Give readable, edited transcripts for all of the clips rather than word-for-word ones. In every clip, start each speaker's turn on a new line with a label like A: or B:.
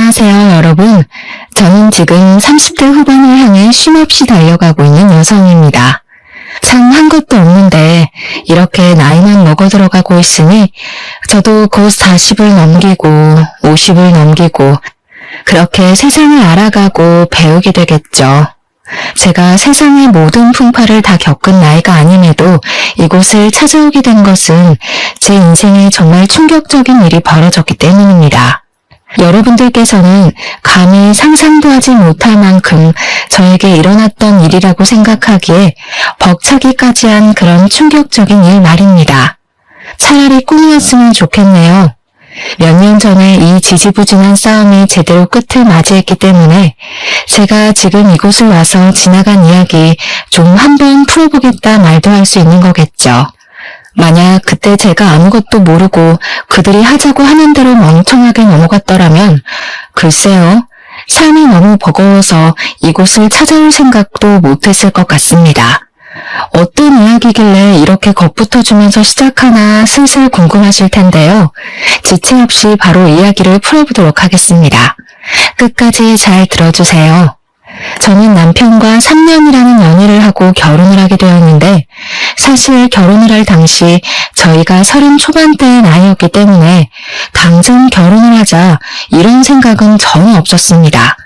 A: 안녕하세요, 여러분. 저는 지금 30대 후반을 향해 쉼없이 달려가고 있는 여성입니다. 참 한 것도 없는데 이렇게 나이만 먹어 들어가고 있으니 저도 곧 40을 넘기고 50을 넘기고 그렇게 세상을 알아가고 배우게 되겠죠. 제가 세상의 모든 풍파를 다 겪은 나이가 아님에도 이곳을 찾아오게 된 것은 제 인생에 정말 충격적인 일이 벌어졌기 때문입니다. 여러분들께서는 감히 상상도 하지 못할 만큼 저에게 일어났던 일이라고 생각하기에 벅차기까지 한 그런 충격적인 일 말입니다. 차라리 꿈이었으면 좋겠네요. 몇 년 전에 이 지지부진한 싸움이 제대로 끝을 맞이했기 때문에 제가 지금 이곳을 와서 지나간 이야기 좀 한번 풀어보겠다 말도 할 수 있는 거겠죠. 만약 그때 제가 아무것도 모르고 그들이 하자고 하는 대로 멍청하게 넘어갔더라면 글쎄요, 삶이 너무 버거워서 이곳을 찾아올 생각도 못했을 것 같습니다. 어떤 이야기길래 이렇게 겁붙어주면서 시작하나 슬슬 궁금하실 텐데요. 지체 없이 바로 이야기를 풀어보도록 하겠습니다. 끝까지 잘 들어주세요. 저는 남편과 3년이라는 연애를 하고 결혼을 하게 되었는데 사실 결혼을 할 당시 저희가 30 초반대의 나이였기 때문에 당장 결혼을 하자 이런 생각은 전혀 없었습니다.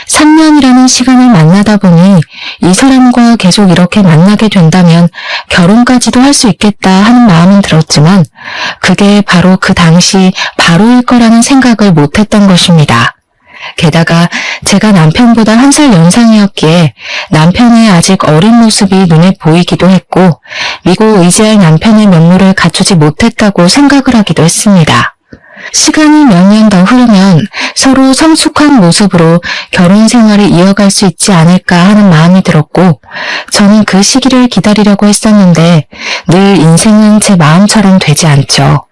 A: 3년이라는 시간을 만나다 보니 이 사람과 계속 이렇게 만나게 된다면 결혼까지도 할 수 있겠다 하는 마음은 들었지만 그게 바로 그 당시 바로일 거라는 생각을 못했던 것입니다. 게다가 제가 남편보다 1살 연상이었기에 남편의 아직 어린 모습이 눈에 보이기도 했고 믿고 의지할 남편의 면모를 갖추지 못했다고 생각을 하기도 했습니다. 시간이 몇 년 더 흐르면 서로 성숙한 모습으로 결혼 생활을 이어갈 수 있지 않을까 하는 마음이 들었고 저는 그 시기를 기다리려고 했었는데 늘 인생은 제 마음처럼 되지 않죠.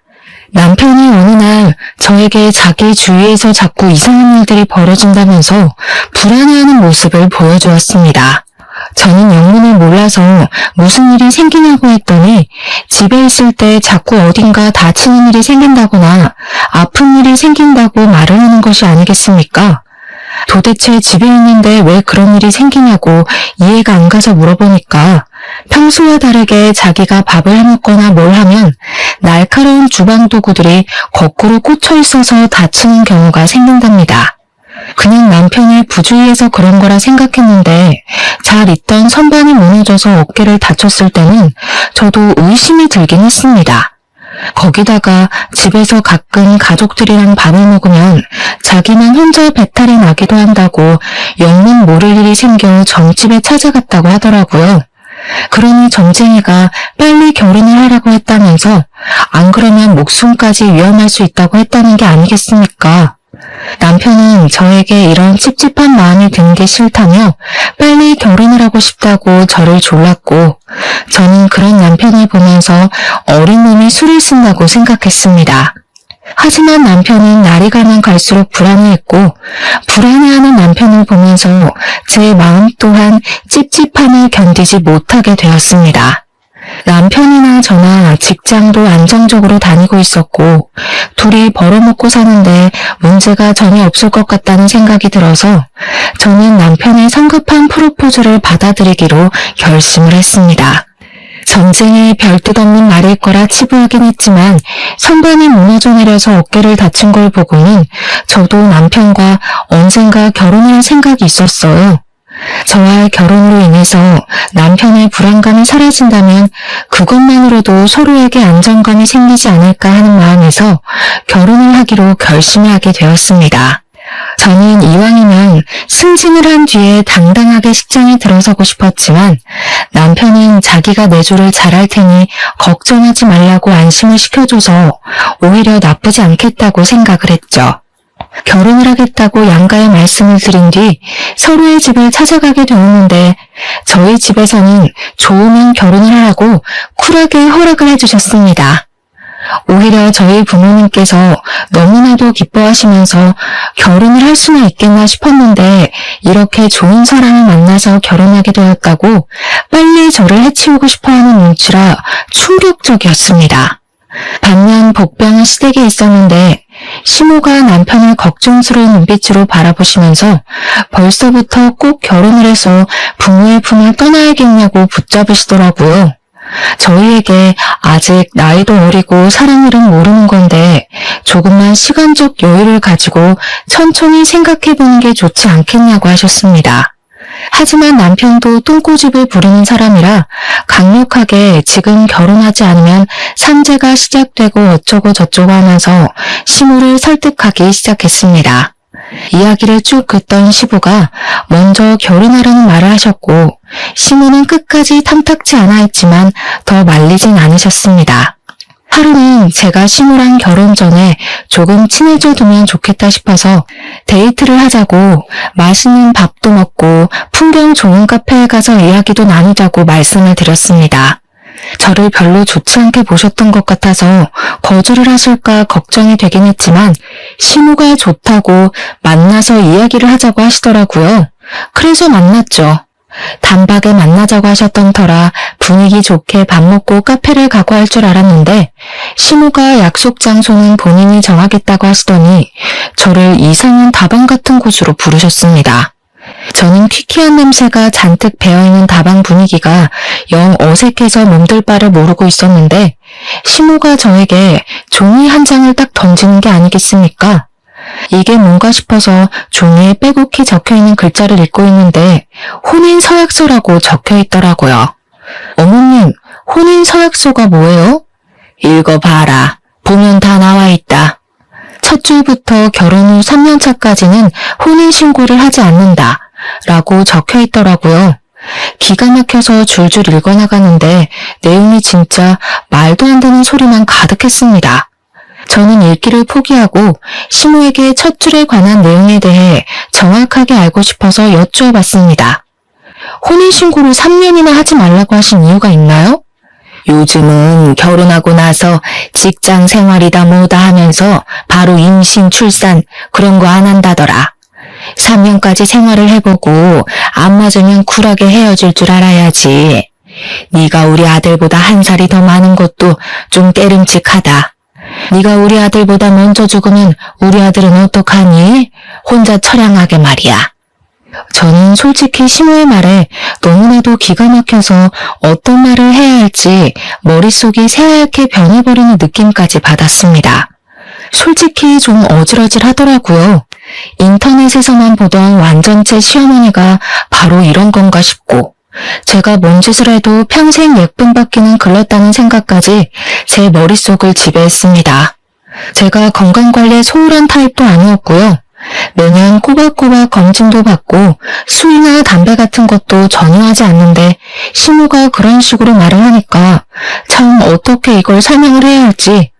A: 남편이 어느 날 저에게 자기 주위에서 자꾸 이상한 일들이 벌어진다면서 불안해하는 모습을 보여주었습니다. 저는 영문을 몰라서 무슨 일이 생기냐고 했더니 집에 있을 때 자꾸 어딘가 다치는 일이 생긴다거나 아픈 일이 생긴다고 말을 하는 것이 아니겠습니까? 도대체 집에 있는데 왜 그런 일이 생기냐고 이해가 안 가서 물어보니까 평소와 다르게 자기가 밥을 해먹거나 뭘 하면 날카로운 주방 도구들이 거꾸로 꽂혀 있어서 다치는 경우가 생긴답니다. 그냥 남편이 부주의해서 그런 거라 생각했는데 잘 있던 선반이 무너져서 어깨를 다쳤을 때는 저도 의심이 들긴 했습니다. 거기다가 집에서 가끔 가족들이랑 밥을 먹으면 자기만 혼자 배탈이 나기도 한다고 영문 모를 일이 생겨 점집에 찾아갔다고 하더라고요. 그러니 점쟁이가 빨리 결혼을 하라고 했다면서 안 그러면 목숨까지 위험할 수 있다고 했다는 게 아니겠습니까? 남편은 저에게 이런 찝찝한 마음이 든 게 싫다며 빨리 결혼을 하고 싶다고 저를 졸랐고 저는 그런 남편을 보면서 어린 놈이 술을 쓴다고 생각했습니다. 하지만 남편은 날이 가면 갈수록 불안해했고 불안해하는 남편을 보면서 제 마음 또한 찝찝함을 견디지 못하게 되었습니다. 남편이나 저나 직장도 안정적으로 다니고 있었고 둘이 벌어먹고 사는데 문제가 전혀 없을 것 같다는 생각이 들어서 저는 남편의 성급한 프로포즈를 받아들이기로 결심을 했습니다. 전쟁이 별뜻 없는 말일 거라 치부하긴 했지만 선반이 무너져 내려서 어깨를 다친 걸 보고는 저도 남편과 언젠가 결혼할 생각이 있었어요. 저와의 결혼으로 인해서 남편의 불안감이 사라진다면 그것만으로도 서로에게 안정감이 생기지 않을까 하는 마음에서 결혼을 하기로 결심을 하게 되었습니다. 저는 이왕이면 승진을 한 뒤에 당당하게 직장에 들어서고 싶었지만 남편은 자기가 내조를 잘할 테니 걱정하지 말라고 안심을 시켜줘서 오히려 나쁘지 않겠다고 생각을 했죠. 결혼을 하겠다고 양가에 말씀을 드린 뒤 서로의 집을 찾아가게 되었는데 저희 집에서는 좋으면 결혼을 하라고 쿨하게 허락을 해주셨습니다. 오히려 저희 부모님께서 너무나도 기뻐하시면서 결혼을 할 수나 있겠나 싶었는데 이렇게 좋은 사람을 만나서 결혼하게 되었다고 빨리 저를 해치우고 싶어하는 눈치라 충격적이었습니다. 반면 복병은 시댁에 있었는데 시모가 남편을 걱정스러운 눈빛으로 바라보시면서 벌써부터 꼭 결혼을 해서 부모의 품을 떠나야겠냐고 붙잡으시더라고요. 저희에게 아직 나이도 어리고 사랑일은 모르는 건데 조금만 시간적 여유를 가지고 천천히 생각해보는 게 좋지 않겠냐고 하셨습니다. 하지만 남편도 똥꼬집을 부리는 사람이라 강력하게 지금 결혼하지 않으면 산재가 시작되고 어쩌고 저쩌고 하면서 시모를 설득하기 시작했습니다. 이야기를 쭉 듣던 시부가 먼저 결혼하라는 말을 하셨고 시모는 끝까지 탐탁지 않아 했지만 더 말리진 않으셨습니다. 하루는 제가 시모랑 결혼 전에 조금 친해져 두면 좋겠다 싶어서 데이트를 하자고 맛있는 밥도 먹고 풍경 좋은 카페에 가서 이야기도 나누자고 말씀을 드렸습니다. 저를 별로 좋지 않게 보셨던 것 같아서 거절을 하실까 걱정이 되긴 했지만 시모가 좋다고 만나서 이야기를 하자고 하시더라고요. 그래서 만났죠. 단박에 만나자고 하셨던 터라 분위기 좋게 밥 먹고 카페를 가고 할 줄 알았는데 시모가 약속 장소는 본인이 정하겠다고 하시더니 저를 이상한 다방 같은 곳으로 부르셨습니다. 저는 퀴퀴한 냄새가 잔뜩 배어있는 다방 분위기가 영 어색해서 몸둘 바를 모르고 있었는데 시모가 저에게 종이 한 장을 딱 던지는 게 아니겠습니까? 이게 뭔가 싶어서 종이에 빼곡히 적혀있는 글자를 읽고 있는데 혼인서약서라고 적혀있더라고요. 어머님, 혼인서약서가 뭐예요? 읽어봐라. 보면 다 나와있다. 첫 줄부터 결혼 후 3년차까지는 혼인신고를 하지 않는다 라고 적혀있더라고요. 기가 막혀서 줄줄 읽어나가는데 내용이 진짜 말도 안 되는 소리만 가득했습니다. 저는 읽기를 포기하고 시모에게 첫 줄에 관한 내용에 대해 정확하게 알고 싶어서 여쭈어봤습니다. 혼인신고를 3년이나 하지 말라고 하신 이유가 있나요? 요즘은 결혼하고 나서 직장 생활이다 뭐다 하면서 바로 임신, 출산 그런 거 안 한다더라. 3년까지 생활을 해보고 안 맞으면 쿨하게 헤어질 줄 알아야지. 네가 우리 아들보다 한 살이 더 많은 것도 좀 깨름칙하다. 네가 우리 아들보다 먼저 죽으면 우리 아들은 어떡하니? 혼자 처량하게 말이야. 저는 솔직히 시모의 말에 너무나도 기가 막혀서 어떤 말을 해야 할지 머릿속이 새하얗게 변해버리는 느낌까지 받았습니다. 솔직히 좀 어질어질하더라고요. 인터넷에서만 보던 완전체 시어머니가 바로 이런 건가 싶고 제가 뭔 짓을 해도 평생 예쁨 받기는 글렀다는 생각까지 제 머릿속을 지배했습니다. 제가 건강관리에 소홀한 타입도 아니었고요. 매년 꼬박꼬박 검진도 받고 술이나 담배 같은 것도 전혀 하지 않는데 시모가 그런 식으로 말을 하니까 참 어떻게 이걸 설명을 해야 할지,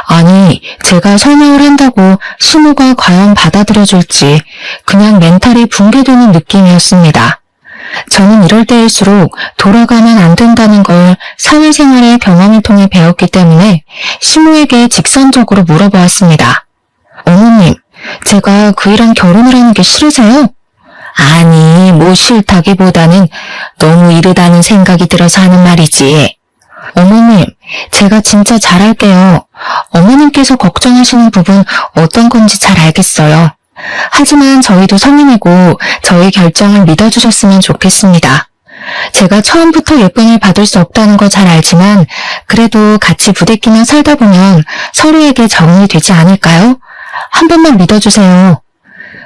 A: 아니 제가 설명을 한다고 시모가 과연 받아들여줄지 그냥 멘탈이 붕괴되는 느낌이었습니다. 저는 이럴 때일수록 돌아가면 안 된다는 걸 사회생활의 경험을 통해 배웠기 때문에 시모에게 직선적으로 물어보았습니다. 어머님, 제가 그이랑 결혼을 하는 게 싫으세요? 아니, 뭐 싫다기보다는 너무 이르다는 생각이 들어서 하는 말이지. 어머님, 제가 진짜 잘할게요. 어머님께서 걱정하시는 부분 어떤 건지 잘 알겠어요. 하지만 저희도 성인이고 저희 결정을 믿어주셨으면 좋겠습니다. 제가 처음부터 예쁨을 받을 수 없다는 거 잘 알지만 그래도 같이 부대끼며 살다 보면 서로에게 적응이 되지 않을까요? 한 번만 믿어주세요.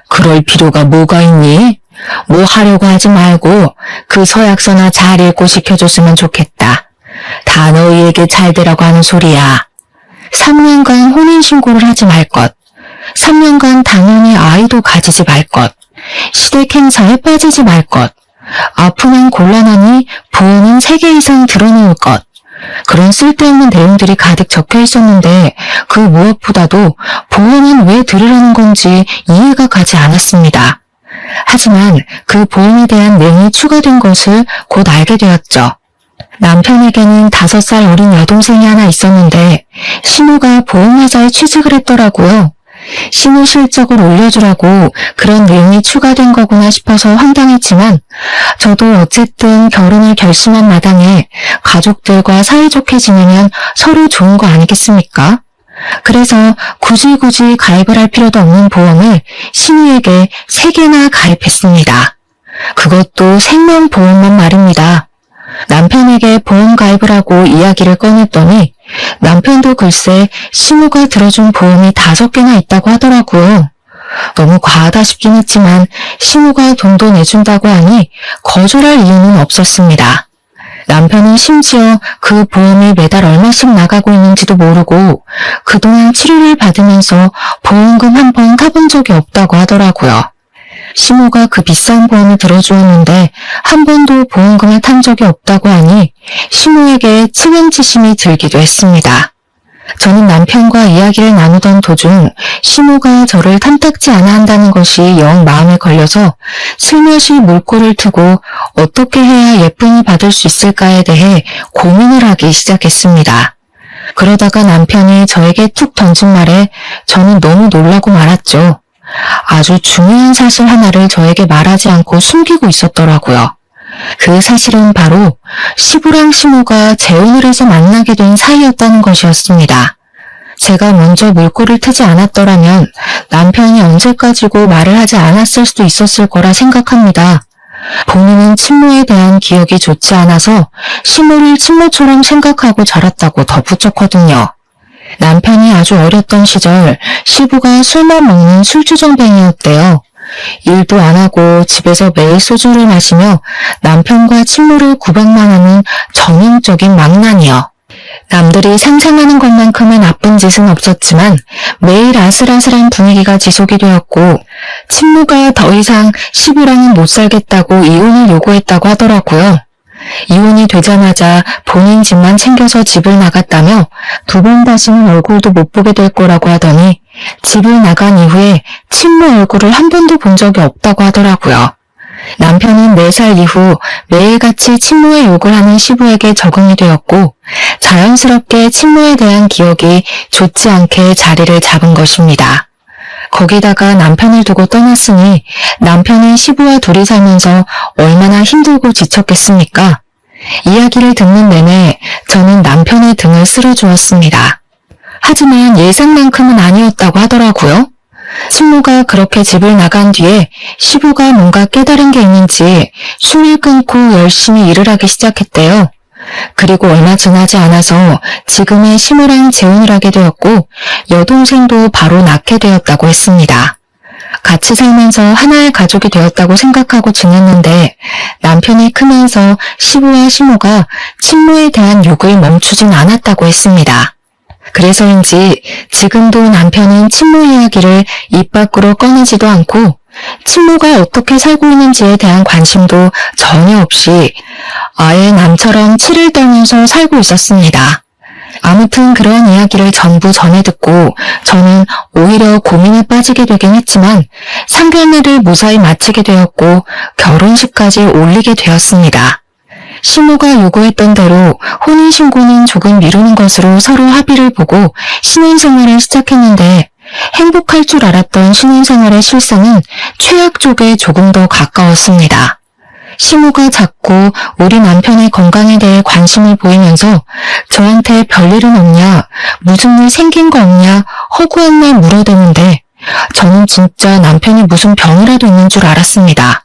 A: 그럴 필요가 뭐가 있니? 뭐 하려고 하지 말고 그 서약서나 잘 읽고 시켜줬으면 좋겠다. 다 너희에게 잘 되라고 하는 소리야. 3년간 혼인신고를 하지 말 것. 3년간 당연히 아이도 가지지 말 것. 시댁 행사에 빠지지 말 것. 아프면 곤란하니 보험은 3개 이상 들어놓을 것. 그런 쓸데없는 내용들이 가득 적혀 있었는데 그 무엇보다도 보험은 왜 들으라는 건지 이해가 가지 않았습니다. 하지만 그 보험에 대한 내용이 추가된 것을 곧 알게 되었죠. 남편에게는 5살 어린 여동생이 하나 있었는데 시모가 보험회사에 취직을 했더라고요. 신우 실적을 올려주라고 그런 내용이 추가된 거구나 싶어서 황당했지만 저도 어쨌든 결혼을 결심한 마당에 가족들과 사이좋게 지내면 서로 좋은 거 아니겠습니까? 그래서 굳이 가입을 할 필요도 없는 보험을 신우에게 3개나 가입했습니다. 그것도 생명보험만 말입니다. 남편에게 보험 가입을 하고 이야기를 꺼냈더니 남편도 글쎄 신우가 들어준 보험이 5개나 있다고 하더라고요. 너무 과하다 싶긴 했지만 신우가 돈도 내준다고 하니 거절할 이유는 없었습니다. 남편은 심지어 그 보험이 매달 얼마씩 나가고 있는지도 모르고 그동안 치료를 받으면서 보험금 한 번 타본 적이 없다고 하더라고요. 신우가 그 비싼 보험을 들어주었는데 한 번도 보험금을 탄 적이 없다고 하니 신우에게 치명지심이 들기도 했습니다. 저는 남편과 이야기를 나누던 도중 신우가 저를 탐탁지 않아 한다는 것이 영 마음에 걸려서 슬며시 물꼬를 트고 어떻게 해야 예쁨을 받을 수 있을까에 대해 고민을 하기 시작했습니다. 그러다가 남편이 저에게 툭 던진 말에 저는 너무 놀라고 말았죠. 아주 중요한 사실 하나를 저에게 말하지 않고 숨기고 있었더라고요. 그 사실은 바로 시부랑 신우가 재혼을 해서 만나게 된 사이였다는 것이었습니다. 제가 먼저 물꼬를 트지 않았더라면 남편이 언제까지고 말을 하지 않았을 수도 있었을 거라 생각합니다. 본인은 친모에 대한 기억이 좋지 않아서 신우를 친모처럼 생각하고 자랐다고 덧붙였거든요. 남편이 아주 어렸던 시절 시부가 술만 먹는 술주정뱅이였대요. 일도 안 하고 집에서 매일 소주를 마시며 남편과 친모를 구박만 하는 전형적인 망난이요. 남들이 상상하는 것만큼은 나쁜 짓은 없었지만 매일 아슬아슬한 분위기가 지속이 되었고 친모가 더 이상 시부랑은 못 살겠다고 이혼을 요구했다고 하더라고요. 이혼이 되자마자 본인 집만 챙겨서 집을 나갔다며 2번 다시는 얼굴도 못 보게 될 거라고 하더니 집을 나간 이후에 친모 얼굴을 한 번도 본 적이 없다고 하더라고요. 남편은 4살 이후 매일같이 친모의 욕을 하는 시부에게 적응이 되었고 자연스럽게 친모에 대한 기억이 좋지 않게 자리를 잡은 것입니다. 거기다가 남편을 두고 떠났으니 남편은 시부와 둘이 살면서 얼마나 힘들고 지쳤겠습니까? 이야기를 듣는 내내 저는 남편의 등을 쓸어주었습니다. 하지만 예상만큼은 아니었다고 하더라고요. 친모가 그렇게 집을 나간 뒤에 시부가 뭔가 깨달은 게 있는지 술을 끊고 열심히 일을 하기 시작했대요. 그리고 얼마 지나지 않아서 지금의 시모랑 재혼을 하게 되었고 여동생도 바로 낳게 되었다고 했습니다. 같이 살면서 하나의 가족이 되었다고 생각하고 지냈는데 남편이 크면서 시부와 시모가 친모에 대한 욕을 멈추진 않았다고 했습니다. 그래서인지 지금도 남편은 친모 이야기를 입 밖으로 꺼내지도 않고 친모가 어떻게 살고 있는지에 대한 관심도 전혀 없이 아예 남처럼 치를 떨면서 살고 있었습니다. 아무튼 그런 이야기를 전부 전해 듣고 저는 오히려 고민에 빠지게 되긴 했지만 상견례를 무사히 마치게 되었고 결혼식까지 올리게 되었습니다. 시모가 요구했던 대로 혼인신고는 조금 미루는 것으로 서로 합의를 보고 신혼생활을 시작했는데 행복할 줄 알았던 신혼생활의 실상은 최악 쪽에 조금 더 가까웠습니다. 시모가 자꾸 우리 남편의 건강에 대해 관심을 보이면서 저한테 별일은 없냐, 무슨 일 생긴 거 없냐, 허구한 말 물어대는데 저는 진짜 남편이 무슨 병이라도 있는 줄 알았습니다.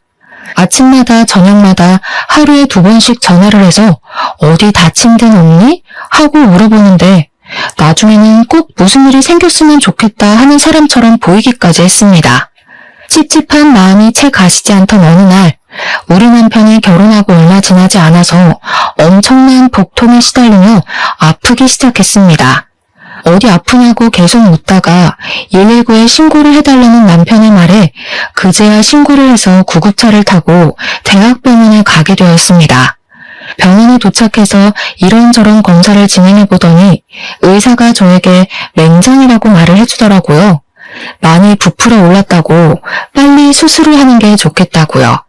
A: 아침마다 저녁마다 하루에 2번씩 전화를 해서 어디 다친 데는 없니? 하고 물어보는데 나중에는 꼭 무슨 일이 생겼으면 좋겠다 하는 사람처럼 보이기까지 했습니다. 찝찝한 마음이 채 가시지 않던 어느 날 우리 남편이 결혼하고 얼마 지나지 않아서 엄청난 복통에 시달리며 아프기 시작했습니다. 어디 아프냐고 계속 묻다가 119에 신고를 해달라는 남편의 말에 그제야 신고를 해서 구급차를 타고 대학병원에 가게 되었습니다. 병원에 도착해서 이런저런 검사를 진행해보더니 의사가 저에게 맹장이라고 말을 해주더라고요. 많이 부풀어 올랐다고 빨리 수술을 하는 게 좋겠다고요.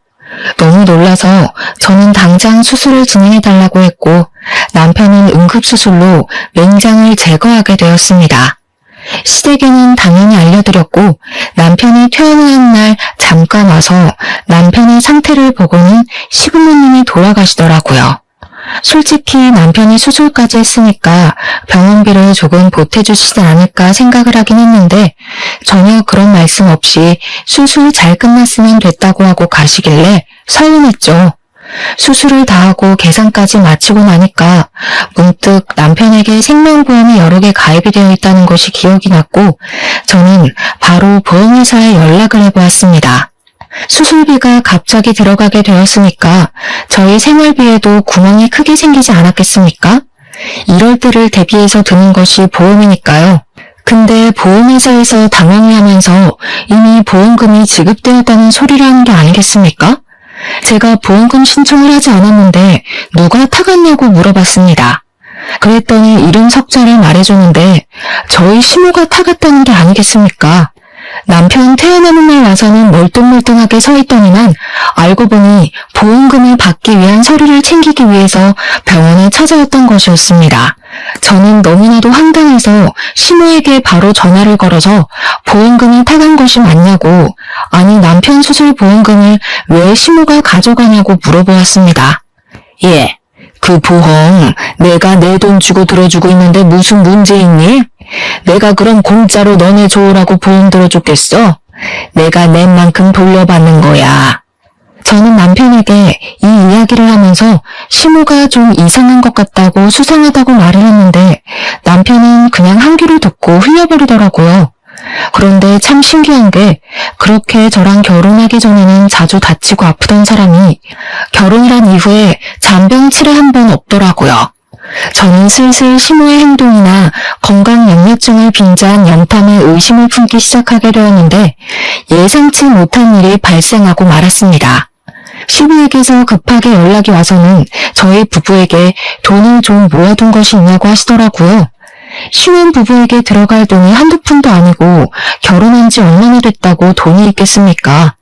A: 너무 놀라서 저는 당장 수술을 진행해달라고 했고 남편은 응급수술로 맹장을 제거하게 되었습니다. 시댁에는 당연히 알려드렸고 남편이 퇴원하는 날 잠깐 와서 남편의 상태를 보고는 시부모님이 돌아가시더라고요. 솔직히 남편이 수술까지 했으니까 병원비를 조금 보태주시지 않을까 생각을 하긴 했는데 전혀 그런 말씀 없이 수술 잘 끝났으면 됐다고 하고 가시길래 서운했죠. 수술을 다 하고 계산까지 마치고 나니까 문득 남편에게 생명보험이 여러 개 가입이 되어 있다는 것이 기억이 났고 저는 바로 보험회사에 연락을 해보았습니다. 수술비가 갑자기 들어가게 되었으니까 저희 생활비에도 구멍이 크게 생기지 않았겠습니까? 이럴 때를 대비해서 드는 것이 보험이니까요. 근데 보험회사에서 당황해 하면서 이미 보험금이 지급되었다는 소리를 하는 게 아니겠습니까? 제가 보험금 신청을 하지 않았는데 누가 타갔냐고 물어봤습니다. 그랬더니 이름 석자를 말해주는데 저희 시모가 타갔다는 게 아니겠습니까? 남편 퇴원하는 날 와서는 멀뚱멀뚱하게 서 있더니만 알고 보니 보험금을 받기 위한 서류를 챙기기 위해서 병원에 찾아왔던 것이었습니다. 저는 너무나도 황당해서 시모에게 바로 전화를 걸어서 보험금이 타간 것이 맞냐고, 아니 남편 수술 보험금을 왜 시모가 가져가냐고 물어보았습니다. 예, 그 보험 내가 내 돈 주고 들어주고 있는데 무슨 문제 있니? 내가 그럼 공짜로 너네 좋으라고 보험 들어줬겠어? 내가 낸 만큼 돌려받는 거야. 저는 남편에게 이 이야기를 하면서 시모가 좀 이상한 것 같다고 수상하다고 말을 했는데 남편은 그냥 한 귀를 듣고 흘려버리더라고요. 그런데 참 신기한 게 그렇게 저랑 결혼하기 전에는 자주 다치고 아프던 사람이 결혼이란 이후에 잔병치레 한 번 없더라고요. 저는 슬슬 시모의 행동이나 건강 영역증을 빙자한 염탐에 의심을 품기 시작하게 되었는데 예상치 못한 일이 발생하고 말았습니다. 시부에게서 급하게 연락이 와서는 저희 부부에게 돈을 좀 모아둔 것이 있냐고 하시더라고요. 신혼 부부에게 들어갈 돈이 한두 푼도 아니고 결혼한 지 얼마나 됐다고 돈이 있겠습니까?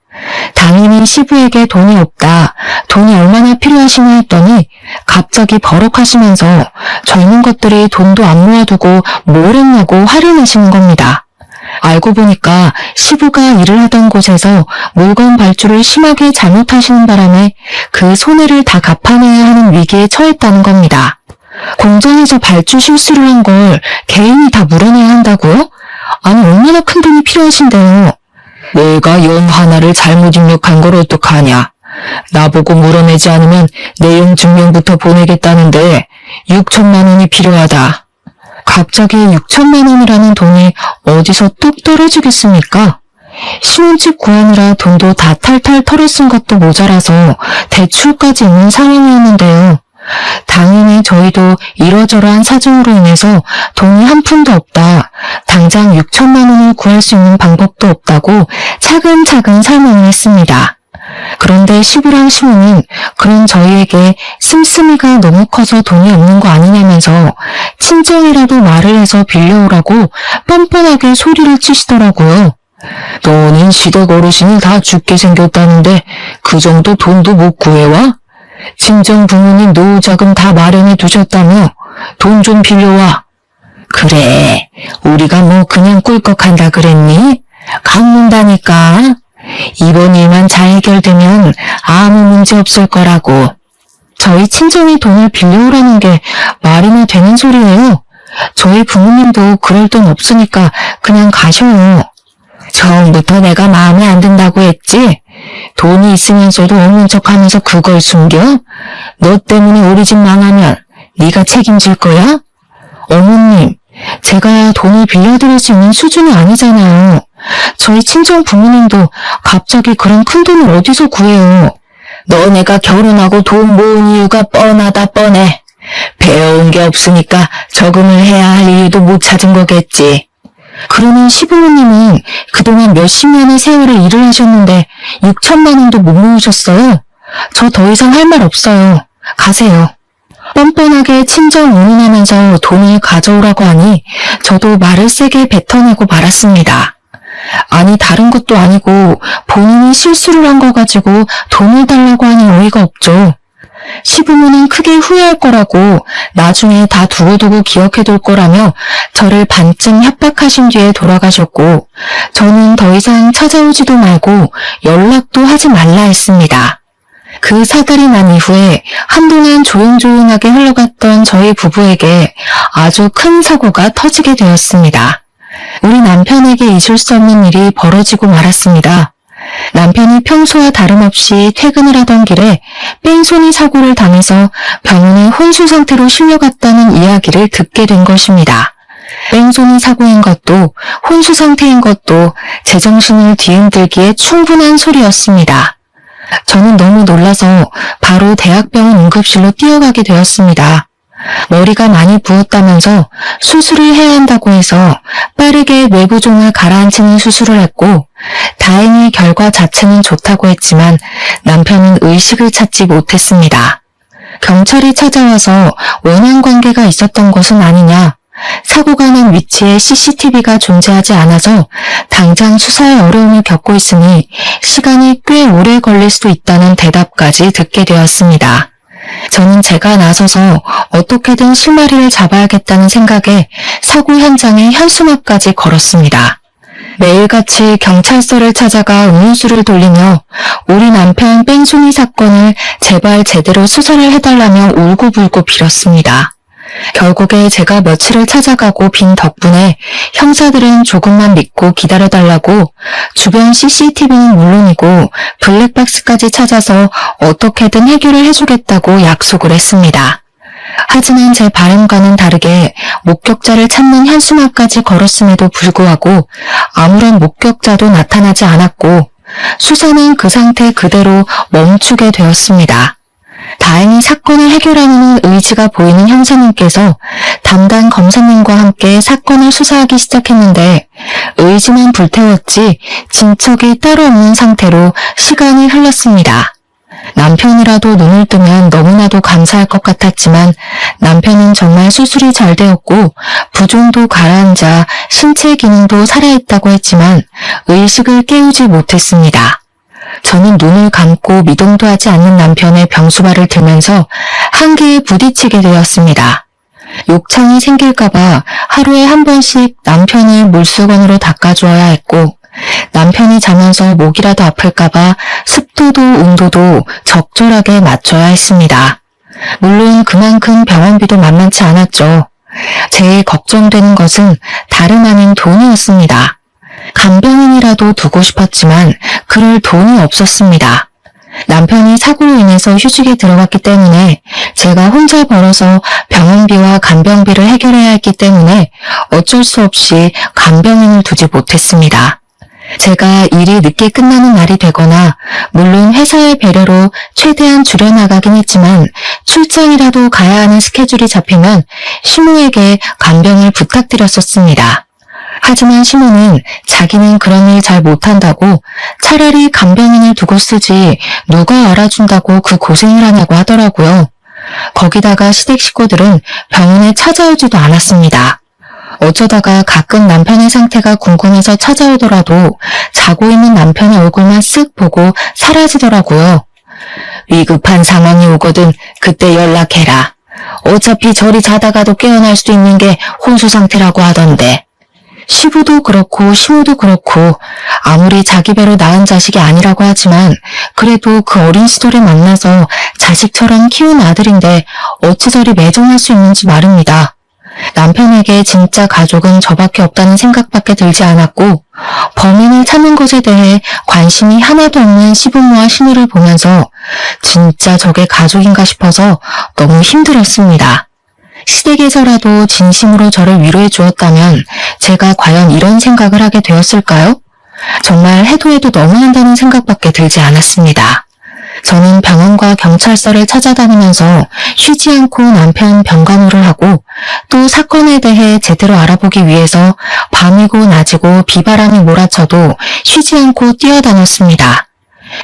A: 당연히 시부에게 돈이 없다, 돈이 얼마나 필요하시냐 했더니 갑자기 버럭하시면서 젊은 것들이 돈도 안 모아두고 뭘 했냐고 화를 내시는 겁니다. 알고 보니까 시부가 일을 하던 곳에서 물건 발주를 심하게 잘못하시는 바람에 그 손해를 다 갚아내야 하는 위기에 처했다는 겁니다. 공장에서 발주 실수를 한 걸 개인이 다 물어내야 한다고요? 아니 얼마나 큰 돈이 필요하신데요. 내가 연 하나를 잘못 입력한 걸 어떡하냐. 나보고 물어내지 않으면 내용 증명부터 보내겠다는데 6천만 원이 필요하다. 갑자기 6천만 원이라는 돈이 어디서 뚝 떨어지겠습니까? 신혼집 구하느라 돈도 다 탈탈 털어 쓴 것도 모자라서 대출까지 있는 상황이었는데요. 당연히 저희도 이러저러한 사정으로 인해서 돈이 한 푼도 없다, 당장 6천만 원을 구할 수 있는 방법도 없다고 차근차근 설명을 했습니다. 그런데 시부랑 시모는 그런 저희에게 씀씀이가 너무 커서 돈이 없는 거 아니냐면서 친정이라도 말을 해서 빌려오라고 뻔뻔하게 소리를 치시더라고요. 너는 시댁 어르신이 다 죽게 생겼다는데 그 정도 돈도 못 구해와? 친정 부모님 노후자금 다 마련해 두셨다며 돈 좀 빌려와. 그래, 우리가 뭐 그냥 꿀꺽한다 그랬니? 갚는다니까. 이번 일만 잘 해결되면 아무 문제 없을 거라고. 저희 친정이 돈을 빌려오라는 게 말이나 되는 소리예요. 저희 부모님도 그럴 돈 없으니까 그냥 가셔요. 처음부터 내가 마음에 안 든다고 했지? 돈이 있으면서도 없는 척하면서 그걸 숨겨? 너 때문에 우리 집 망하면 네가 책임질 거야? 어머님, 제가 돈을 빌려드릴 수 있는 수준이 아니잖아요. 저희 친정 부모님도 갑자기 그런 큰 돈을 어디서 구해요? 너네가 결혼하고 돈 모은 이유가 뻔하다 뻔해. 배워온 게 없으니까 적응을 해야 할 이유도 못 찾은 거겠지. 그러는 시부모님은 그동안 몇십 년의 세월을 일을 하셨는데 6천만 원도 못 모으셨어요. 저 더 이상 할 말 없어요. 가세요. 뻔뻔하게 친정 운운하면서 돈을 가져오라고 하니 저도 말을 세게 뱉어내고 말았습니다. 아니 다른 것도 아니고 본인이 실수를 한 거 가지고 돈을 달라고 하니 어이가 없죠. 시부모는 크게 후회할 거라고 나중에 다 두고두고 기억해둘 거라며 저를 반쯤 협박하신 뒤에 돌아가셨고 저는 더 이상 찾아오지도 말고 연락도 하지 말라 했습니다. 그 사달이 난 이후에 한동안 조용조용하게 흘러갔던 저희 부부에게 아주 큰 사고가 터지게 되었습니다. 우리 남편에게 잊을 수 없는 일이 벌어지고 말았습니다. 남편이 평소와 다름없이 퇴근을 하던 길에 뺑소니 사고를 당해서 병원에 혼수 상태로 실려갔다는 이야기를 듣게 된 것입니다. 뺑소니 사고인 것도 혼수 상태인 것도 제정신을 뒤흔들기에 충분한 소리였습니다. 저는 너무 놀라서 바로 대학병원 응급실로 뛰어가게 되었습니다. 머리가 많이 부었다면서 수술을 해야 한다고 해서 빠르게 외부종을 가라앉히는 수술을 했고 다행히 결과 자체는 좋다고 했지만 남편은 의식을 찾지 못했습니다. 경찰이 찾아와서 원한 관계가 있었던 것은 아니냐, 사고가 난 위치에 CCTV가 존재하지 않아서 당장 수사에 어려움을 겪고 있으니 시간이 꽤 오래 걸릴 수도 있다는 대답까지 듣게 되었습니다. 저는 제가 나서서 어떻게든 실마리를 잡아야겠다는 생각에 사고 현장에 현수막까지 걸었습니다. 매일같이 경찰서를 찾아가 음료수를 돌리며 우리 남편 뺑소니 사건을 제발 제대로 수사를 해달라며 울고불고 빌었습니다. 결국에 제가 며칠을 찾아가고 빈 덕분에 형사들은 조금만 믿고 기다려달라고 주변 CCTV는 물론이고 블랙박스까지 찾아서 어떻게든 해결을 해주겠다고 약속을 했습니다. 하지만 제 바람과는 다르게 목격자를 찾는 현수막까지 걸었음에도 불구하고 아무런 목격자도 나타나지 않았고 수사는 그 상태 그대로 멈추게 되었습니다. 다행히 사건을 해결하는 의지가 보이는 형사님께서 담당 검사님과 함께 사건을 수사하기 시작했는데 의지는 불태웠지 진척이 따로 없는 상태로 시간이 흘렀습니다. 남편이라도 눈을 뜨면 너무나도 감사할 것 같았지만 남편은 정말 수술이 잘 되었고 부종도 가라앉아 신체 기능도 살아있다고 했지만 의식을 깨우지 못했습니다. 저는 눈을 감고 미동도 하지 않는 남편의 병수발을 들면서 한계에 부딪히게 되었습니다. 욕창이 생길까봐 하루에 한 번씩 남편을 물수건으로 닦아주어야 했고 남편이 자면서 목이라도 아플까봐 습도도 온도도 적절하게 맞춰야 했습니다. 물론 그만큼 병원비도 만만치 않았죠. 제일 걱정되는 것은 다름 아닌 돈이었습니다. 간병인이라도 두고 싶었지만 그럴 돈이 없었습니다. 남편이 사고로 인해서 휴직에 들어갔기 때문에 제가 혼자 벌어서 병원비와 간병비를 해결해야 했기 때문에 어쩔 수 없이 간병인을 두지 못했습니다. 제가 일이 늦게 끝나는 날이 되거나 물론 회사의 배려로 최대한 줄여나가긴 했지만 출장이라도 가야 하는 스케줄이 잡히면 시모에게 간병을 부탁드렸었습니다. 하지만 시모는 자기는 그런 일 잘 못한다고 차라리 간병인을 두고 쓰지 누가 알아준다고 그 고생을 하냐고 하더라고요. 거기다가 시댁 식구들은 병원에 찾아오지도 않았습니다. 어쩌다가 가끔 남편의 상태가 궁금해서 찾아오더라도 자고 있는 남편의 얼굴만 쓱 보고 사라지더라고요. 위급한 상황이 오거든 그때 연락해라. 어차피 저리 자다가도 깨어날 수도 있는 게 혼수 상태라고 하던데. 시부도 그렇고 시모도 그렇고 아무리 자기 배로 낳은 자식이 아니라고 하지만 그래도 그 어린 시절에 만나서 자식처럼 키운 아들인데 어찌 저리 매정할 수 있는지 말입니다. 남편에게 진짜 가족은 저밖에 없다는 생각밖에 들지 않았고 범인을 찾는 것에 대해 관심이 하나도 없는 시부모와 시누를 보면서 진짜 저게 가족인가 싶어서 너무 힘들었습니다. 시댁에서라도 진심으로 저를 위로해 주었다면 제가 과연 이런 생각을 하게 되었을까요? 정말 해도 너무한다는 생각밖에 들지 않았습니다. 저는 병원과 경찰서를 찾아다니면서 쉬지 않고 남편 병간호를 하고 또 사건에 대해 제대로 알아보기 위해서 밤이고 낮이고 비바람이 몰아쳐도 쉬지 않고 뛰어다녔습니다.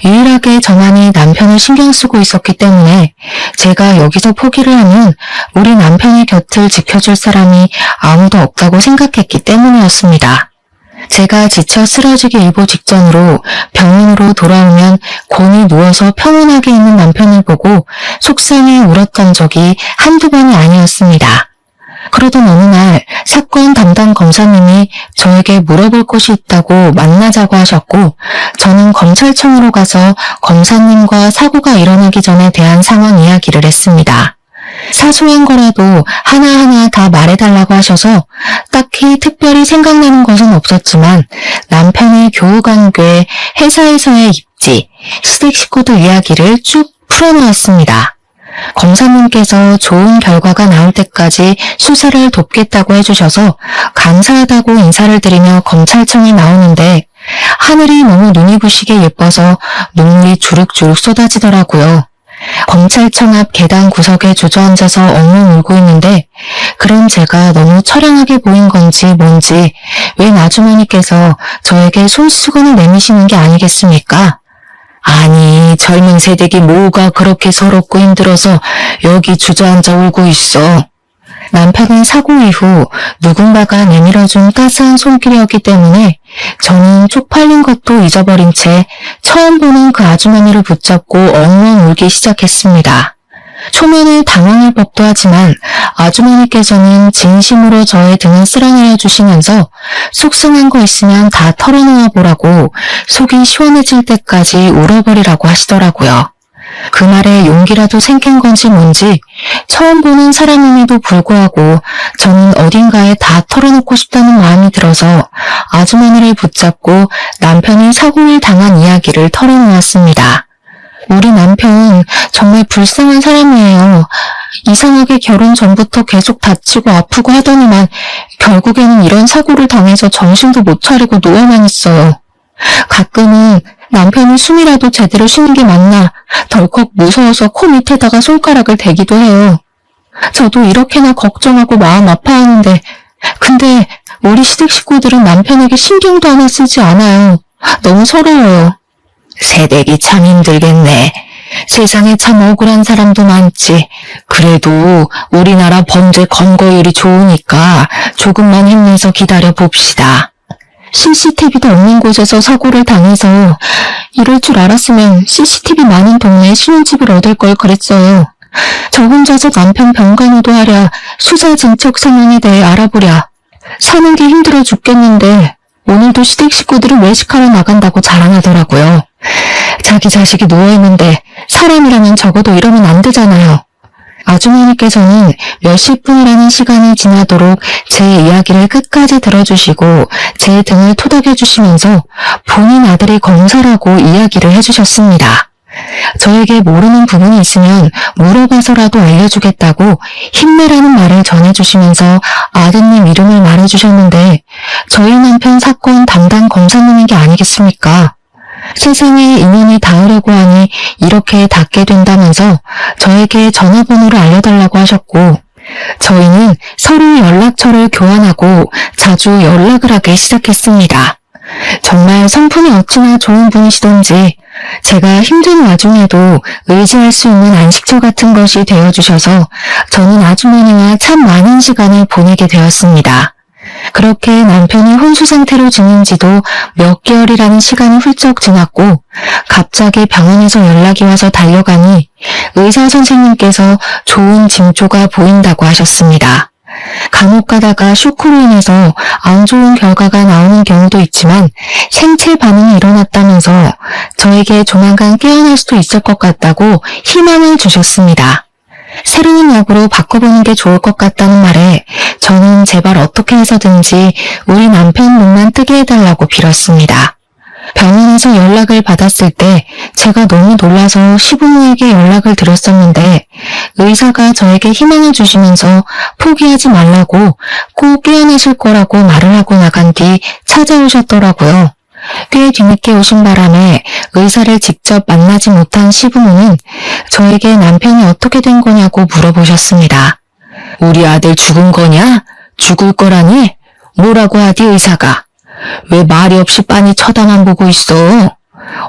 A: 유일하게 저만이 남편을 신경 쓰고 있었기 때문에 제가 여기서 포기를 하면 우리 남편의 곁을 지켜줄 사람이 아무도 없다고 생각했기 때문이었습니다. 제가 지쳐 쓰러지기 일보 직전으로 병원으로 돌아오면 곤히 누워서 평온하게 있는 남편을 보고 속상해 울었던 적이 한두 번이 아니었습니다. 그러던 어느 날 사건 담당 검사님이 저에게 물어볼 것이 있다고 만나자고 하셨고, 저는 검찰청으로 가서 검사님과 사고가 일어나기 전에 대한 상황 이야기를 했습니다. 사소한 거라도 하나하나 다 말해달라고 하셔서 딱히 특별히 생각나는 것은 없었지만 남편의 교우관계, 회사에서의 입지, 시댁 식구들 이야기를 쭉 풀어놓았습니다. 검사님께서 좋은 결과가 나올 때까지 수사를 돕겠다고 해주셔서 감사하다고 인사를 드리며 검찰청에 나오는데 하늘이 너무 눈이 부시게 예뻐서 눈물이 주룩주룩 쏟아지더라고요. 검찰청 앞 계단 구석에 주저앉아서 엉엉 울고 있는데 그런 제가 너무 처량하게 보인 건지 뭔지 웬 아주머니께서 저에게 손수건을 내미시는 게 아니겠습니까? 아니, 젊은 세대기 뭐가 그렇게 서럽고 힘들어서 여기 주저앉아 울고 있어. 남편은 사고 이후 누군가가 내밀어준 따스한 손길이었기 때문에 저는 쪽팔린 것도 잊어버린 채 처음 보는 그 아주머니를 붙잡고 엉엉 울기 시작했습니다. 초면에 당황할 법도 하지만 아주머니께서는 진심으로 저의 등을 쓸어내려 주시면서 속상한 거 있으면 다 털어놓아 보라고 속이 시원해질 때까지 울어버리라고 하시더라고요. 그 말에 용기라도 생긴 건지 뭔지 처음 보는 사람임에도 불구하고 저는 어딘가에 다 털어놓고 싶다는 마음이 들어서 아주머니를 붙잡고 남편이 사고를 당한 이야기를 털어놓았습니다. 우리 남편은 정말 불쌍한 사람이에요. 이상하게 결혼 전부터 계속 다치고 아프고 하더니만 결국에는 이런 사고를 당해서 정신도 못 차리고 누워만 있어요. 가끔은 남편이 숨이라도 제대로 쉬는 게 맞나 덜컥 무서워서 코 밑에다가 손가락을 대기도 해요. 저도 이렇게나 걱정하고 마음 아파하는데 근데 우리 시댁 식구들은 남편에게 신경도 하나 쓰지 않아요. 너무 서러워요. 새댁이 참 힘들겠네. 세상에 참 억울한 사람도 많지. 그래도 우리나라 범죄 검거율이 좋으니까 조금만 힘내서 기다려 봅시다. CCTV도 없는 곳에서 사고를 당해서 이럴 줄 알았으면 CCTV 많은 동네에 신혼집을 얻을 걸 그랬어요. 저 혼자서 남편 병간호도 하랴 수사 진척 상황에 대해 알아보랴. 사는 게 힘들어 죽겠는데 오늘도 시댁 식구들은 외식하러 나간다고 자랑하더라고요. 자기 자식이 누워있는데 사람이라면 적어도 이러면 안 되잖아요. 아주머니께서는 몇십 분이라는 시간이 지나도록 제 이야기를 끝까지 들어주시고 제 등을 토닥여주시면서 본인 아들이 검사라고 이야기를 해주셨습니다. 저에게 모르는 부분이 있으면 물어봐서라도 알려주겠다고 힘내라는 말을 전해주시면서 아드님 이름을 말해주셨는데 저희 남편 사건 담당 검사님인 게 아니겠습니까? 세상에 인연이 닿으려고 하니 이렇게 닿게 된다면서 저에게 전화번호를 알려달라고 하셨고 저희는 서로 연락처를 교환하고 자주 연락을 하기 시작했습니다. 정말 성품이 어찌나 좋은 분이시던지 제가 힘든 와중에도 의지할 수 있는 안식처 같은 것이 되어주셔서 저는 아주머니와 참 많은 시간을 보내게 되었습니다. 그렇게 남편이 혼수 상태로 지낸 지도 몇 개월이라는 시간이 훌쩍 지났고 갑자기 병원에서 연락이 와서 달려가니 의사 선생님께서 좋은 징조가 보인다고 하셨습니다. 간혹 가다가 쇼크로 인해서 안 좋은 결과가 나오는 경우도 있지만 생체 반응이 일어났다면서 저에게 조만간 깨어날 수도 있을 것 같다고 희망을 주셨습니다. 새로운 약으로 바꿔보는 게 좋을 것 같다는 말에 저는 제발 어떻게 해서든지 우리 남편 눈만 뜨게 해달라고 빌었습니다. 병원에서 연락을 받았을 때 제가 너무 놀라서 시부모에게 연락을 드렸었는데 의사가 저에게 희망을 주시면서 포기하지 말라고 꼭 깨어나실 거라고 말을 하고 나간 뒤 찾아오셨더라고요. 꽤 뒤늦게 오신 바람에 의사를 직접 만나지 못한 시부모는 저에게 남편이 어떻게 된 거냐고 물어보셨습니다. 우리 아들 죽은 거냐? 죽을 거라니? 뭐라고 하디 의사가? 왜 말이 없이 빤히 쳐다만 보고 있어?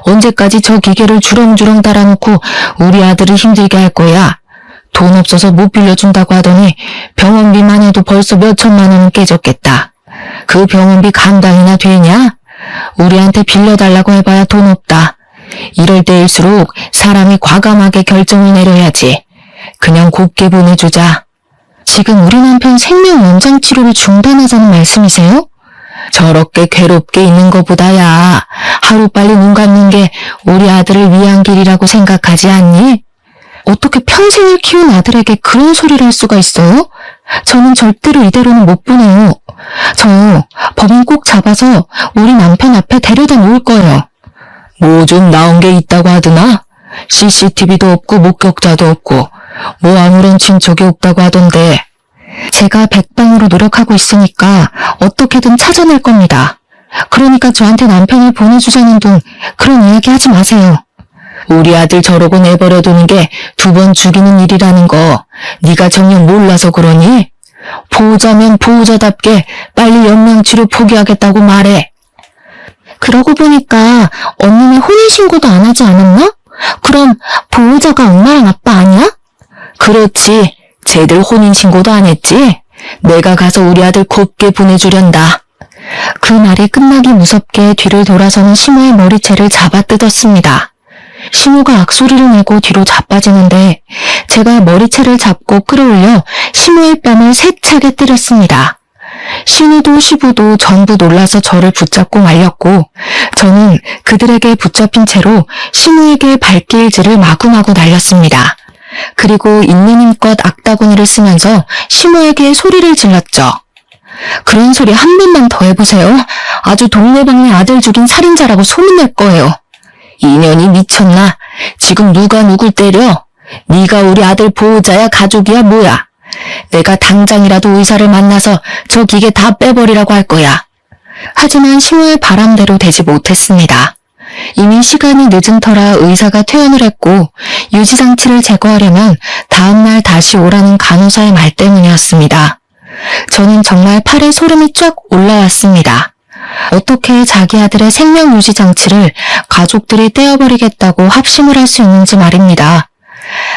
A: 언제까지 저 기계를 주렁주렁 달아놓고 우리 아들을 힘들게 할 거야? 돈 없어서 못 빌려준다고 하더니 병원비만 해도 벌써 몇 천만 원은 깨졌겠다. 그 병원비 감당이나 되냐? 우리한테 빌려달라고 해봐야 돈 없다. 이럴 때일수록 사람이 과감하게 결정을 내려야지. 그냥 곱게 보내주자. 지금 우리 남편 생명 연장 치료를 중단하자는 말씀이세요? 저렇게 괴롭게 있는 것보다야 하루빨리 눈 감는 게 우리 아들을 위한 길이라고 생각하지 않니? 어떻게 평생을 키운 아들에게 그런 소리를 할 수가 있어요? 저는 절대로 이대로는 못 보내요. 저 법원 꼭 잡아서 우리 남편 앞에 데려다 놓을 거예요. 뭐 좀 나온 게 있다고 하드나? CCTV도 없고 목격자도 없고 뭐 아무런 친척이 없다고 하던데. 제가 백방으로 노력하고 있으니까 어떻게든 찾아낼 겁니다. 그러니까 저한테 남편을 보내주자는 둥 그런 이야기 하지 마세요. 우리 아들 저러고 내버려두는 게 2번 죽이는 일이라는 거 네가 정녕 몰라서 그러니? 보호자면 보호자답게 빨리 연명치료 포기하겠다고 말해. 그러고 보니까 언니네 혼인신고도 안 하지 않았나? 그럼 보호자가 엄마랑 아빠 아니야? 그렇지. 쟤들 혼인신고도 안 했지? 내가 가서 우리 아들 곱게 보내주련다. 그 말이 끝나기 무섭게 뒤를 돌아서는 시모의 머리채를 잡아뜯었습니다. 시모가 악소리를 내고 뒤로 자빠지는데 제가 머리채를 잡고 끌어올려 시모의 뺨을 세차게 때렸습니다. 신우도 시부도 전부 놀라서 저를 붙잡고 말렸고 저는 그들에게 붙잡힌 채로 시모에게 발길질을 마구마구 날렸습니다. 그리고 있는 힘껏 악다구니를 쓰면서 시모에게 소리를 질렀죠. 그런 소리 한 번만 더 해보세요. 아주 동네방네 아들 죽인 살인자라고 소문낼 거예요. 이년이 미쳤나? 지금 누가 누굴 때려? 네가 우리 아들 보호자야 가족이야 뭐야? 내가 당장이라도 의사를 만나서 저 기계 다 빼버리라고 할 거야. 하지만 시모의 바람대로 되지 못했습니다. 이미 시간이 늦은 터라 의사가 퇴원을 했고 유지장치를 제거하려면 다음날 다시 오라는 간호사의 말 때문이었습니다. 저는 정말 팔에 소름이 쫙 올라왔습니다. 어떻게 자기 아들의 생명 유지 장치를 가족들이 떼어버리겠다고 합심을 할 수 있는지 말입니다.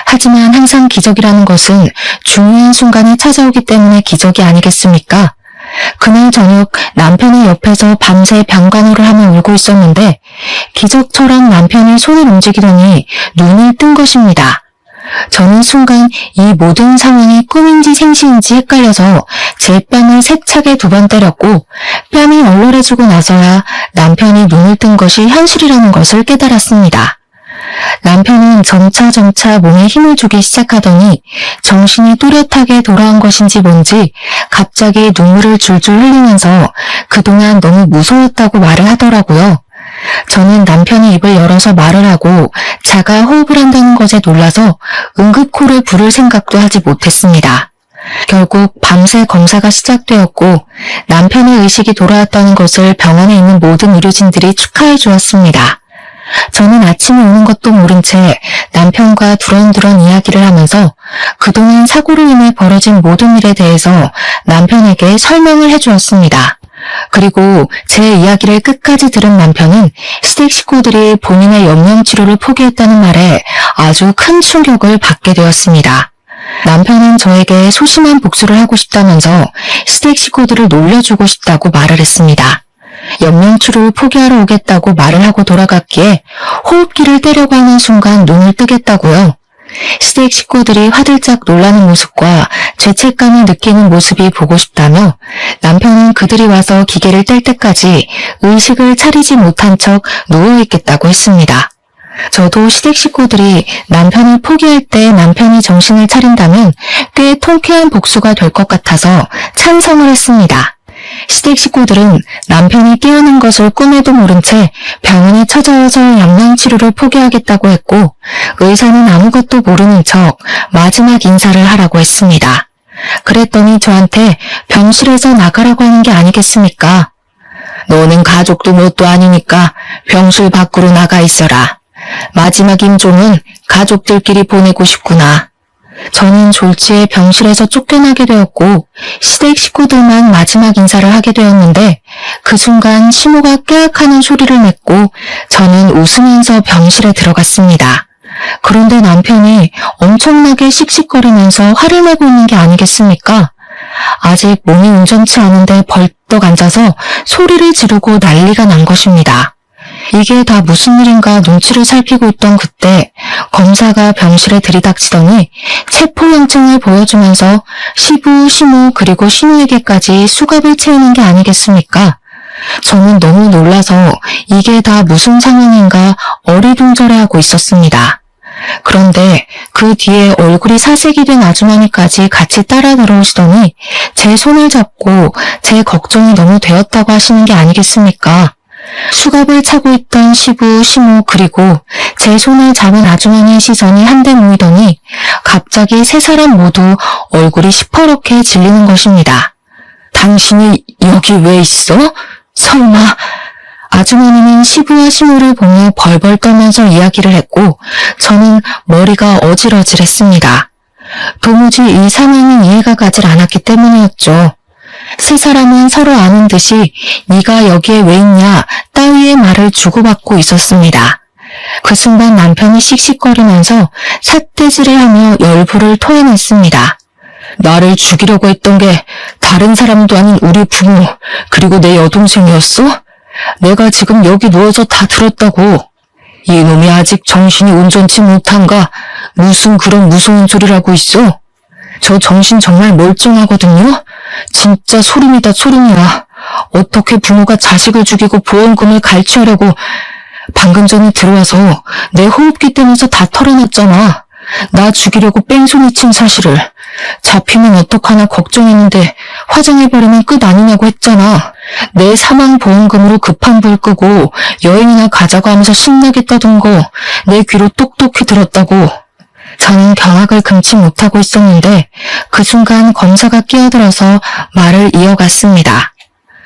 A: 하지만 항상 기적이라는 것은 중요한 순간에 찾아오기 때문에 기적이 아니겠습니까? 그날 저녁 남편이 옆에서 밤새 병간호를 하며 울고 있었는데 기적처럼 남편이 손을 움직이더니 눈을 뜬 것입니다. 저는 순간 이 모든 상황이 꿈인지 생시인지 헷갈려서 제 뺨을 세차게 2번 때렸고 뺨이 얼얼해지고 나서야 남편이 눈을 뜬 것이 현실이라는 것을 깨달았습니다. 남편은 점차 몸에 힘을 주기 시작하더니 정신이 또렷하게 돌아온 것인지 뭔지 갑자기 눈물을 줄줄 흘리면서 그동안 너무 무서웠다고 말을 하더라고요. 저는 남편이 입을 열어서 말을 하고 자가 호흡을 한다는 것에 놀라서 응급코를 부를 생각도 하지 못했습니다. 결국 밤새 검사가 시작되었고 남편의 의식이 돌아왔다는 것을 병원에 있는 모든 의료진들이 축하해 주었습니다. 저는 아침에 오는 것도 모른 채 남편과 두런두런 이야기를 하면서 그동안 사고로 인해 벌어진 모든 일에 대해서 남편에게 설명을 해주었습니다. 그리고 제 이야기를 끝까지 들은 남편은 시댁 식구들이 본인의 연명치료를 포기했다는 말에 아주 큰 충격을 받게 되었습니다. 남편은 저에게 소심한 복수를 하고 싶다면서 시댁 식구들을 놀려주고 싶다고 말을 했습니다. 연명치료를 포기하러 오겠다고 말을 하고 돌아갔기에 호흡기를 떼려고 하는 순간 눈을 뜨겠다고요. 시댁 식구들이 화들짝 놀라는 모습과 죄책감을 느끼는 모습이 보고 싶다며 남편은 그들이 와서 기계를 뗄 때까지 의식을 차리지 못한 척 누워있겠다고 했습니다. 저도 시댁 식구들이 남편을 포기할 때 남편이 정신을 차린다면 꽤 통쾌한 복수가 될 것 같아서 찬성을 했습니다. 시댁 식구들은 남편이 깨어난 것을 꿈에도 모른 채 병원에 찾아와서 연명치료를 포기하겠다고 했고 의사는 아무것도 모르는 척 마지막 인사를 하라고 했습니다. 그랬더니 저한테 병실에서 나가라고 하는 게 아니겠습니까? 너는 가족도 뭣도 아니니까 병실 밖으로 나가 있어라. 마지막 임종은 가족들끼리 보내고 싶구나. 저는 졸지에 병실에서 쫓겨나게 되었고 시댁 식구들만 마지막 인사를 하게 되었는데 그 순간 시모가 깨악하는 소리를 냈고 저는 웃으면서 병실에 들어갔습니다. 그런데 남편이 엄청나게 씩씩거리면서 화를 내고 있는 게 아니겠습니까? 아직 몸이 온전치 않은데 벌떡 앉아서 소리를 지르고 난리가 난 것입니다. 이게 다 무슨 일인가 눈치를 살피고 있던 그때 검사가 병실에 들이닥치더니 체포영장을 보여주면서 시부, 시모 그리고 신우에게까지 수갑을 채우는 게 아니겠습니까? 저는 너무 놀라서 이게 다 무슨 상황인가 어리둥절해하고 있었습니다. 그런데 그 뒤에 얼굴이 사색이 된 아주머니까지 같이 따라 들어오시더니 제 손을 잡고 제 걱정이 너무 되었다고 하시는 게 아니겠습니까? 수갑을 차고 있던 시부, 시모 그리고 제 손을 잡은 아주머니의 시선이 한데 모이더니 갑자기 세 사람 모두 얼굴이 시퍼렇게 질리는 것입니다. 당신이 여기 왜 있어? 설마... 아주머니는 시부와 시모를 보며 벌벌 떨면서 이야기를 했고 저는 머리가 어질어질했습니다. 도무지 이 상황이 이해가 가질 않았기 때문이었죠. 세 사람은 서로 아는 듯이 네가 여기에 왜 있냐 따위의 말을 주고받고 있었습니다. 그 순간 남편이 씩씩거리면서 삿대질을 하며 열불을 토해냈습니다. 나를 죽이려고 했던 게 다른 사람도 아닌 우리 부모 그리고 내 여동생이었어? 내가 지금 여기 누워서 다 들었다고. 이놈이 아직 정신이 온전치 못한가? 무슨 그런 무서운 소리를 하고 있어? 저 정신 정말 멀쩡하거든요? 진짜 소름이다 소름이야. 어떻게 부모가 자식을 죽이고 보험금을 갈취하려고. 방금 전에 들어와서 내 호흡기 떼면서 다 털어놨잖아. 나 죽이려고 뺑소니 친 사실을. 잡히면 어떡하나 걱정했는데 화장해버리면 끝 아니냐고 했잖아. 내 사망보험금으로 급한 불 끄고 여행이나 가자고 하면서 신나게 떠든 거 내 귀로 똑똑히 들었다고. 저는 경악을 금치 못하고 있었는데 그 순간 검사가 끼어들어서 말을 이어갔습니다.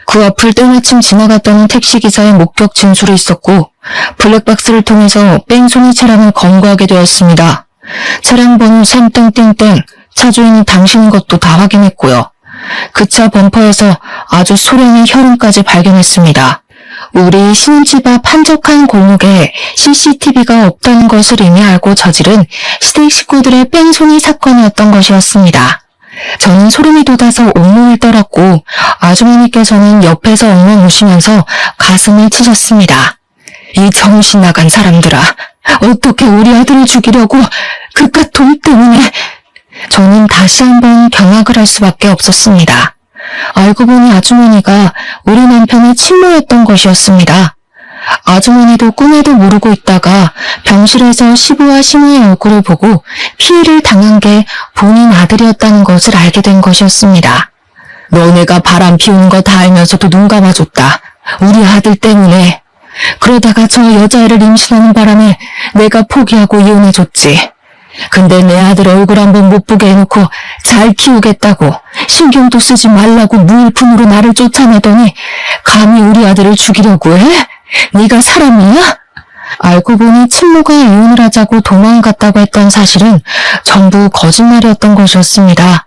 A: 그 앞을 때마침 지나갔다는 택시기사의 목격 진술이 있었고 블랙박스를 통해서 뺑소니 차량을 검거하게 되었습니다. 차량 번호 3땡땡땡, 차주인이 당신인 것도 다 확인했고요. 그 차 범퍼에서 아주 소량의 혈흔까지 발견했습니다. 우리 신집 앞 한적한 골목에 CCTV가 없다는 것을 이미 알고 저지른 시댁 식구들의 뺑소니 사건이었던 것이었습니다. 저는 소름이 돋아서 온몸을 떨었고 아주머니께서는 옆에서 엉엉 우시면서 가슴을 치셨습니다. 이 정신 나간 사람들아, 어떻게 우리 아들을 죽이려고 그깟 돈 때문에. 저는 다시 한번 경악을 할 수밖에 없었습니다. 알고 보니 아주머니가 우리 남편의 친모였던 것이었습니다. 아주머니도 꿈에도 모르고 있다가 병실에서 시부와 시모의 얼굴을 보고 피해를 당한 게 본인 아들이었다는 것을 알게 된 것이었습니다. 너네가 바람 피우는 거 다 알면서도 눈 감아줬다. 우리 아들 때문에. 그러다가 저 여자애를 임신하는 바람에 내가 포기하고 이혼해줬지. 근데 내 아들 얼굴 한번 못 보게 해놓고 잘 키우겠다고 신경도 쓰지 말라고 무일푼으로 나를 쫓아내더니 감히 우리 아들을 죽이려고 해? 네가 사람이야? 알고 보니 친모가 이혼을 하자고 도망갔다고 했던 사실은 전부 거짓말이었던 것이었습니다.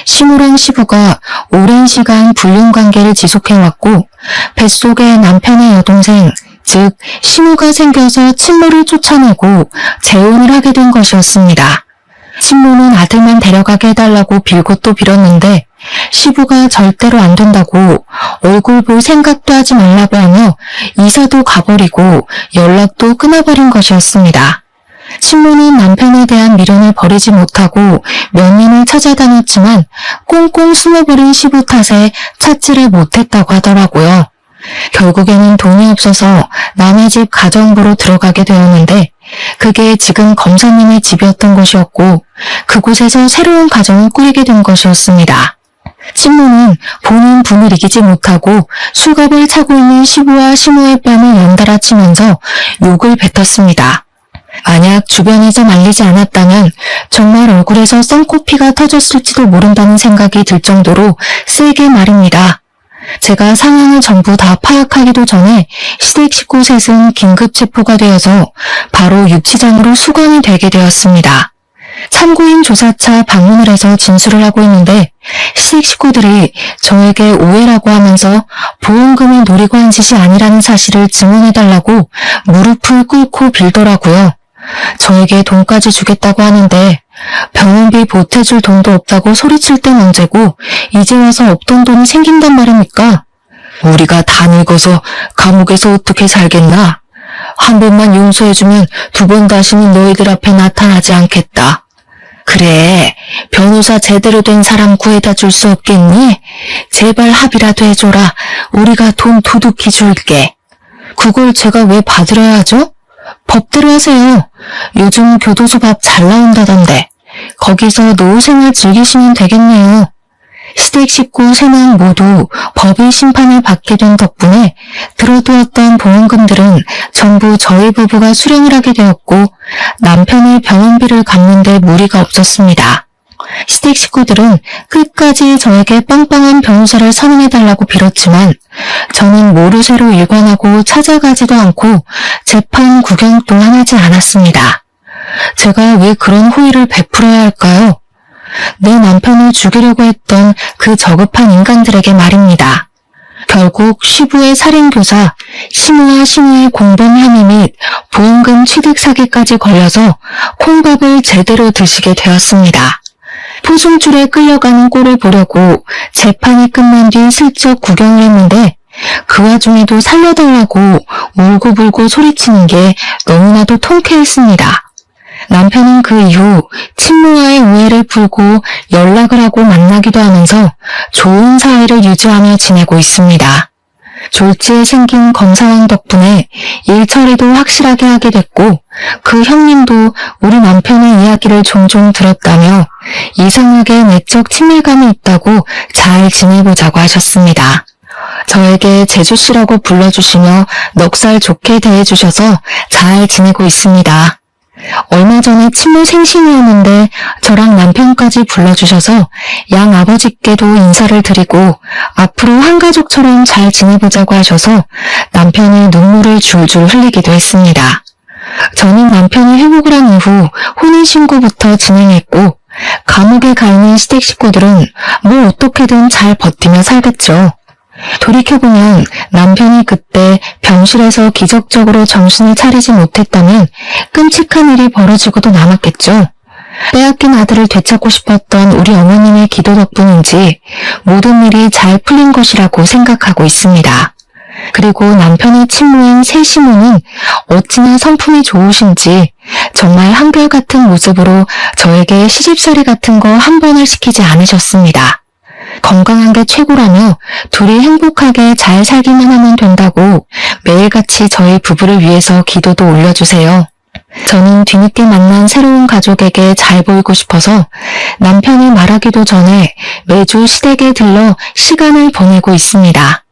A: 시모랑 시부가 오랜 시간 불륜관계를 지속해왔고 뱃속에 남편의 여동생, 즉 시모가 생겨서 친모를 쫓아내고 재혼을 하게 된 것이었습니다. 친모는 아들만 데려가게 해달라고 빌고 또 빌었는데 시부가 절대로 안 된다고 얼굴 볼 생각도 하지 말라고 하며 이사도 가버리고 연락도 끊어버린 것이었습니다. 친모는 남편에 대한 미련을 버리지 못하고 몇 년을 찾아다녔지만 꽁꽁 숨어버린 시부 탓에 찾지를 못했다고 하더라고요. 결국에는 돈이 없어서 남의 집 가정부로 들어가게 되었는데 그게 지금 검사님의 집이었던 것이었고 그곳에서 새로운 가정을 꾸리게 된 것이었습니다. 친모는 본인 분을 이기지 못하고 수갑을 차고 있는 시부와 시모의 뺨을 연달아 치면서 욕을 뱉었습니다. 만약 주변에서 말리지 않았다면 정말 얼굴에서 쌍코피가 터졌을지도 모른다는 생각이 들 정도로 세게 말입니다. 제가 상황을 전부 다 파악하기도 전에 시댁 식구 셋은 긴급 체포가 되어서 바로 유치장으로 수감이 되게 되었습니다. 참고인 조사차 방문을 해서 진술을 하고 있는데 시댁 식구들이 저에게 오해라고 하면서 보험금을 노리고 한 짓이 아니라는 사실을 증언해달라고 무릎을 꿇고 빌더라고요. 저에게 돈까지 주겠다고 하는데 병원비 보태줄 돈도 없다고 소리칠 땐 언제고 이제 와서 없던 돈이 생긴단 말입니까? 우리가 다 늙어서 감옥에서 어떻게 살겠나? 한 번만 용서해주면 두 번 다시는 너희들 앞에 나타나지 않겠다. 그래, 변호사 제대로 된 사람 구해다 줄 수 없겠니? 제발 합의라도 해줘라. 우리가 돈 두둑히 줄게. 그걸 제가 왜 받으려야 하죠? 법대로 하세요. 요즘 교도소 밥 잘 나온다던데. 거기서 노후생활 즐기시면 되겠네요. 시댁 식구 3명 모두 법의 심판을 받게 된 덕분에 들어두었던 보험금들은 전부 저희 부부가 수령을 하게 되었고 남편의 병원비를 갚는 데 무리가 없었습니다. 시댁 식구들은 끝까지 저에게 빵빵한 변호사를 선임해달라고 빌었지만 저는 모르쇠로 일관하고 찾아가지도 않고 재판 구경 또한 하지 않았습니다. 제가 왜 그런 호의를 베풀어야 할까요? 내 남편을 죽이려고 했던 그 저급한 인간들에게 말입니다. 결국 시부의 살인교사, 시무와 시무의 공범 혐의 및 보험금 취득 사기까지 걸려서 콩밥을 제대로 드시게 되었습니다. 포승줄에 끌려가는 꼴을 보려고 재판이 끝난 뒤 슬쩍 구경을 했는데 그 와중에도 살려달라고 울고불고 소리치는 게 너무나도 통쾌했습니다. 남편은 그 이후 친모와의 오해를 풀고 연락을 하고 만나기도 하면서 좋은 사이를 유지하며 지내고 있습니다. 졸지에 생긴 검사왕 덕분에 일 처리도 확실하게 하게 됐고 그 형님도 우리 남편의 이야기를 종종 들었다며 이상하게 내적 친밀감이 있다고 잘 지내보자고 하셨습니다. 저에게 제주씨라고 불러주시며 넉살 좋게 대해주셔서 잘 지내고 있습니다. 얼마 전에 친모 생신이었는데 저랑 남편까지 불러주셔서 양 아버지께도 인사를 드리고 앞으로 한 가족처럼 잘 지내보자고 하셔서 남편이 눈물을 줄줄 흘리기도 했습니다. 저는 남편이 회복을 한 이후 혼인신고부터 진행했고 감옥에 가 있는 시댁 식구들은 뭐 어떻게든 잘 버티며 살겠죠. 돌이켜보면 남편이 그때 병실에서 기적적으로 정신을 차리지 못했다면 끔찍한 일이 벌어지고도 남았겠죠. 빼앗긴 아들을 되찾고 싶었던 우리 어머님의 기도 덕분인지 모든 일이 잘 풀린 것이라고 생각하고 있습니다. 그리고 남편의 친모인 새시모는 어찌나 성품이 좋으신지 정말 한결같은 모습으로 저에게 시집살이 같은 거 한 번을 시키지 않으셨습니다. 건강한 게 최고라며 둘이 행복하게 잘 살기만 하면 된다고 매일같이 저희 부부를 위해서 기도도 올려주세요. 저는 뒤늦게 만난 새로운 가족에게 잘 보이고 싶어서 남편이 말하기도 전에 매주 시댁에 들러 시간을 보내고 있습니다.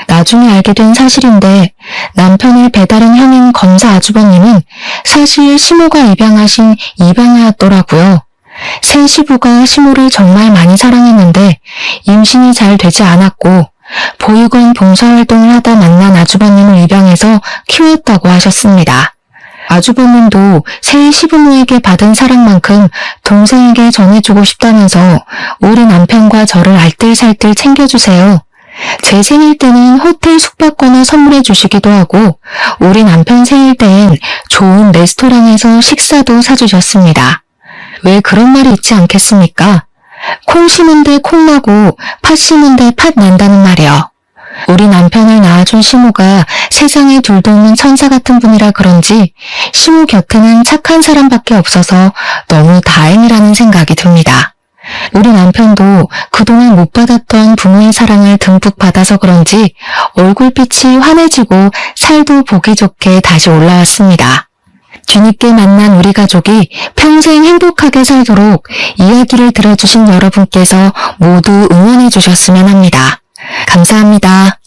A: 나중에 알게 된 사실인데 남편의 배다른 형인 검사 아주버님은 사실 시모가 입양하신 입양아였더라고요. 새 시부가 시모를 정말 많이 사랑했는데 임신이 잘 되지 않았고 보육원 봉사활동을 하다 만난 아주버님을 입양해서 키웠다고 하셨습니다. 아주버님도 새 시부모에게 받은 사랑만큼 동생에게 전해주고 싶다면서 우리 남편과 저를 알뜰살뜰 챙겨주세요. 제 생일 때는 호텔 숙박권을 선물해 주시기도 하고 우리 남편 생일 때엔 좋은 레스토랑에서 식사도 사주셨습니다. 왜 그런 말이 있지 않겠습니까? 콩 심은 데 콩 나고 팥 심은 데 팥 난다는 말이요. 우리 남편을 낳아준 시모가 세상에 둘도 없는 천사 같은 분이라 그런지 시모 곁에는 착한 사람밖에 없어서 너무 다행이라는 생각이 듭니다. 우리 남편도 그동안 못 받았던 부모의 사랑을 듬뿍 받아서 그런지 얼굴빛이 환해지고 살도 보기 좋게 다시 올라왔습니다. 뒤늦게 만난 우리 가족이 평생 행복하게 살도록 이야기를 들어주신 여러분께서 모두 응원해 주셨으면 합니다. 감사합니다.